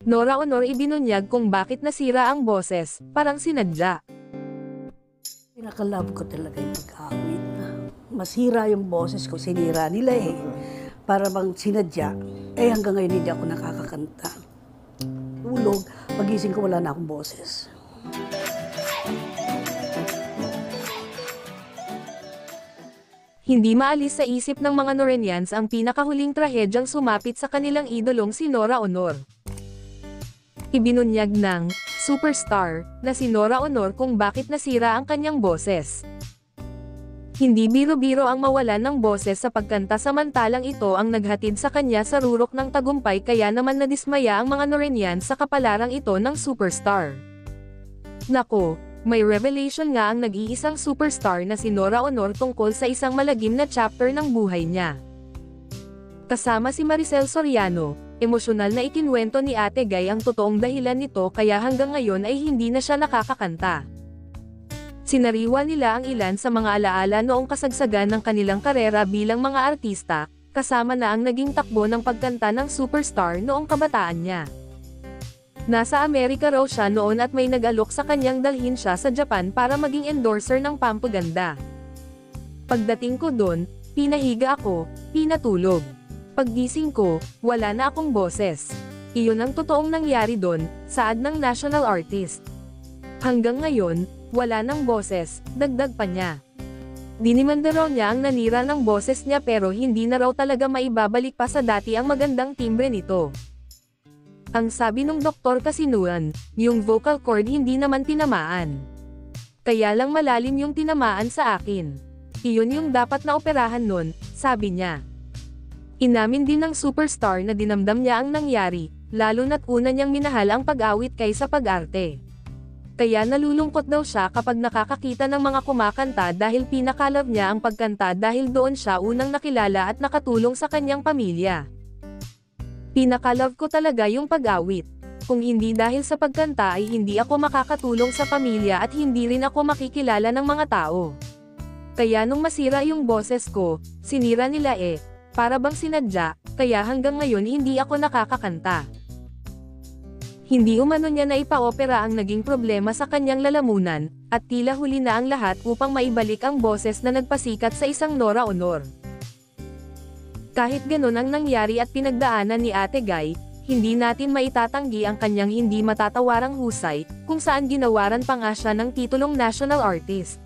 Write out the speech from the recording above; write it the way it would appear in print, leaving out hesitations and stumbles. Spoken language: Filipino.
Nora Honor ibinunyag kung bakit nasira ang boses, parang sinadya. Pinakalab ko talaga yung pag-awit. Masira yung boses ko, sinira nila eh. Para bang sinadya, hanggang ngayon hindi ako nakakakanta. Tulog, pagising ko wala na akong boses. Hindi maalis sa isip ng mga Norenians ang pinakahuling trahedyang sumapit sa kanilang idolong si Nora Honor. Ibinunyag ng superstar na si Nora Honor kung bakit nasira ang kanyang boses. Hindi biro-biro ang mawalan ng boses sa pagkanta samantalang ito ang naghatid sa kanya sa rurok ng tagumpay kaya naman nadismaya ang mga Norenians sa kapalarang ito ng superstar. Nako, may revelation nga ang nag-iisang superstar na si Nora Honor tungkol sa isang malagim na chapter ng buhay niya. Kasama si Maricel Soriano, emosyonal na ikinwento ni Ate Guy ang totoong dahilan nito kaya hanggang ngayon ay hindi na siya nakakakanta. Sinariwa nila ang ilan sa mga alaala noong kasagsagan ng kanilang karera bilang mga artista, kasama na ang naging takbo ng pagkanta ng superstar noong kabataan niya. Nasa Amerika raw siya noon at may nag-alok sa kanyang dalhin siya sa Japan para maging endorser ng pampaganda. Pagdating ko doon, pinahiga ako, pinatulog. Paggising ko, wala na akong boses. Iyon ang totoong nangyari doon, saad ng national artist. Hanggang ngayon, wala ng boses, dagdag pa niya. Dinimanda raw niya ang nanira ng boses niya pero hindi na raw talaga maibabalik pa sa dati ang magandang timbre nito. Ang sabi ng doktor kasinuan, yung vocal cord hindi naman tinamaan. Kaya lang malalim yung tinamaan sa akin. Iyon yung dapat na operahan nun, sabi niya. Inamin din ng superstar na dinamdam niya ang nangyari, lalo na't una niyang minahal ang pag-awit kaysa pag-arte. Kaya nalulungkot daw siya kapag nakakakita ng mga kumakanta dahil pinakalab niya ang pagkanta dahil doon siya unang nakilala at nakatulong sa kanyang pamilya. Pinakalab ko talaga yung pag-awit. Kung hindi dahil sa pagkanta ay hindi ako makakatulong sa pamilya at hindi rin ako makikilala ng mga tao. Kaya nung masira yung boses ko, sinira nila para bang sinadya, kaya hanggang ngayon hindi ako nakakakanta. Hindi umano niya na ipa-opera ang naging problema sa kanyang lalamunan, at tila huli na ang lahat upang maibalik ang boses na nagpasikat sa isang Nora Honor. Kahit ganun ang nangyari at pinagdaanan ni Ate Guy, hindi natin maitatanggi ang kanyang hindi matatawarang husay, kung saan ginawaran pa nga siya ng titulong national artist.